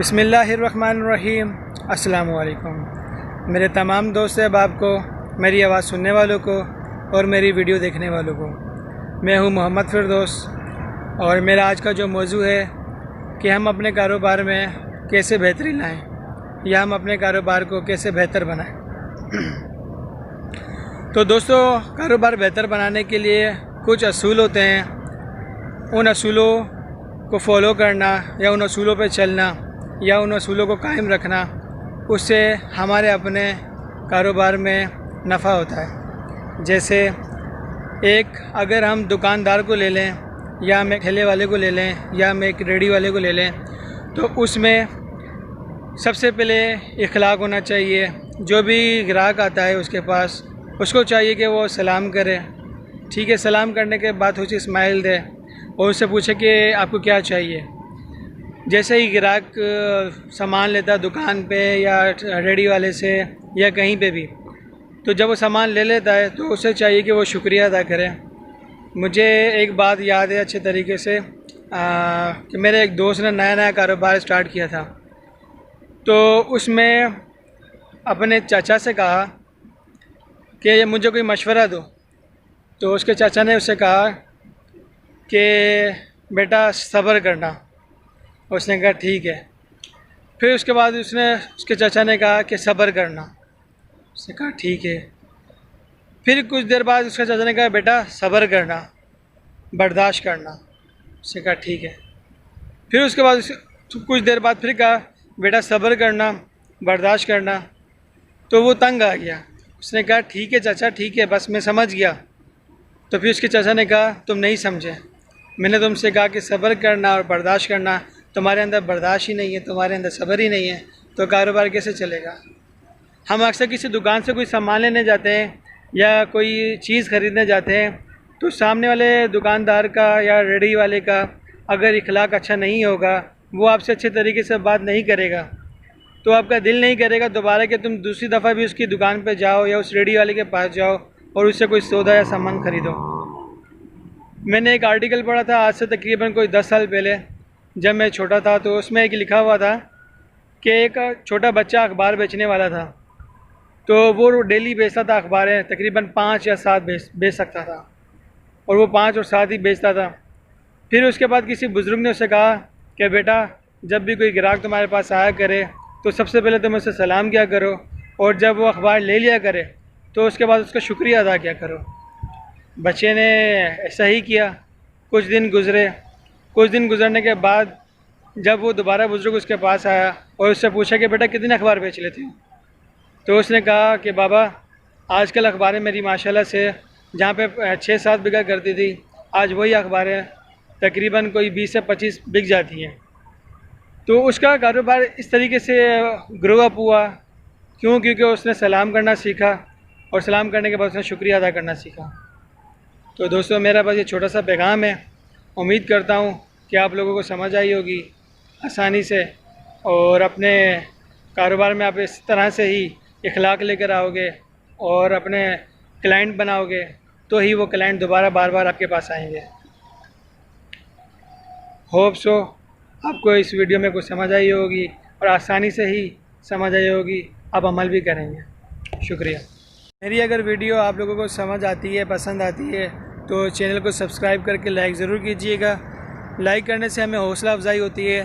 بسم اللہ الرحمن الرحیم۔ السلام علیکم میرے تمام دوست احباب کو، میری آواز سننے والوں کو اور میری ویڈیو دیکھنے والوں کو، میں ہوں محمد فردوس، اور میرا آج کا جو موضوع ہے کہ ہم اپنے کاروبار میں کیسے بہتری لائیں یا ہم اپنے کاروبار کو کیسے بہتر بنائیں۔ تو دوستو، کاروبار بہتر بنانے کے لیے کچھ اصول ہوتے ہیں، ان اصولوں کو فالو کرنا یا ان اصولوں پہ چلنا یا ان اصولوں کو قائم رکھنا، اس سے ہمارے اپنے کاروبار میں نفع ہوتا ہے۔ جیسے اگر ہم دکاندار کو لے لیں یا ہم ایک ٹھیلے والے کو لے لیں یا ہم ایک ریڑھی والے کو لے لیں، تو اس میں سب سے پہلے اخلاق ہونا چاہیے۔ جو بھی گراہک آتا ہے اس کے پاس، اس کو چاہیے کہ وہ سلام کرے، ٹھیک ہے، سلام کرنے کے بعد اسے اسمائل دے اور اس سے پوچھے کہ آپ کو کیا چاہیے۔ جیسے ہی گراہک سامان لیتا دکان پہ یا ریڑھی والے سے یا کہیں پہ بھی، تو جب وہ سامان لے لیتا ہے تو اسے چاہیے کہ وہ شکریہ ادا کرے۔ مجھے ایک بات یاد ہے اچھے طریقے سے کہ میرے ایک دوست نے نیا کاروبار اسٹارٹ کیا تھا، تو اس میں اپنے چاچا سے کہا کہ مجھے کوئی مشورہ دو، تو اس کے چاچا نے اس سے کہا کہ بیٹا صبر کرنا۔ اس نے کہا ٹھیک ہے۔ پھر اس کے بعد اس کے چاچا نے کہا کہ صبر کرنا۔ اس نے کہا ٹھیک ہے۔ پھر کچھ دیر بعد اس کے چاچا نے کہا بیٹا صبر کرنا، برداشت کرنا۔ اس نے کہا ٹھیک ہے۔ پھر اس کے بعد کچھ دیر بعد پھر کہا بیٹا صبر کرنا، برداشت کرنا۔ تو وہ تنگ آ گیا، اس نے کہا ٹھیک ہے چاچا، ٹھیک ہے، بس میں سمجھ گیا۔ تو پھر اس کے چاچا نے کہا تم نہیں سمجھے، میں نے تم سے کہا کہ صبر کرنا اور برداشت کرنا، تمہارے اندر برداشت ہی نہیں ہے، تمہارے اندر صبر ہی نہیں ہے، تو کاروبار کیسے چلے گا۔ ہم اکثر کسی دکان سے کوئی سامان لینے جاتے ہیں یا کوئی چیز خریدنے جاتے ہیں، تو سامنے والے دکاندار کا یا ریڑھی والے کا اگر اخلاق اچھا نہیں ہوگا، وہ آپ سے اچھے طریقے سے بات نہیں کرے گا، تو آپ کا دل نہیں کرے گا دوبارہ کہ تم دوسری دفعہ بھی اس کی دکان پہ جاؤ یا اس ریڑھی والے کے پاس جاؤ اور اس سے کوئی سودا یا سامان خریدو۔ میں نے ایک آرٹیکل پڑھا تھا آج سے تقریباً کوئی 10 سال پہلے، جب میں چھوٹا تھا، تو اس میں ایک لکھا ہوا تھا کہ ایک چھوٹا بچہ اخبار بیچنے والا تھا، تو وہ ڈیلی بیچتا تھا اخباریں، تقریباً 5 یا 7 بیچ سکتا تھا، اور وہ 5 اور 7 ہی بیچتا تھا۔ پھر اس کے بعد کسی بزرگ نے اسے کہا کہ بیٹا جب بھی کوئی گراہک تمہارے پاس آیا کرے تو سب سے پہلے تم اسے سلام کیا کرو، اور جب وہ اخبار لے لیا کرے تو اس کے بعد اس کا شکریہ ادا کیا کرو۔ بچے نے ایسا ہی کیا۔ کچھ دن گزرنے کے بعد جب وہ دوبارہ بزرگ اس کے پاس آیا اور اس سے پوچھا کہ بیٹا کتنے اخبار بیچ لیتے ہو، تو اس نے کہا کہ بابا آج کل اخباریں میری ماشاءاللہ سے جہاں پہ 6-7 بگا کرتی تھی، آج وہی اخباریں تقریباً کوئی 20 سے 25 بک جاتی ہیں۔ تو اس کا کاروبار اس طریقے سے گرو اپ ہوا، کیونکہ اس نے سلام کرنا سیکھا، اور سلام کرنے کے بعد اس نے شکریہ ادا کرنا سیکھا۔ تو دوستو، میرا بس یہ چھوٹا سا پیغام ہے، امید کرتا ہوں کہ آپ لوگوں کو سمجھ آئی ہوگی آسانی سے، اور اپنے کاروبار میں آپ اس طرح سے ہی اخلاق لے کر آؤ گے اور اپنے کلائنٹ بناؤ گے، تو ہی وہ کلائنٹ دوبارہ بار بار آپ کے پاس آئیں گے۔ ہوپ سو آپ کو اس ویڈیو میں کچھ سمجھ آئی ہوگی اور آسانی سے ہی سمجھ آئی ہوگی، آپ عمل بھی کریں گے۔ شکریہ۔ میری اگر ویڈیو آپ لوگوں کو سمجھ آتی ہے، پسند آتی ہے، تو چینل کو سبسکرائب کر کے لائک ضرور کیجیے گا۔ لائک کرنے سے ہمیں حوصلہ افزائی ہوتی ہے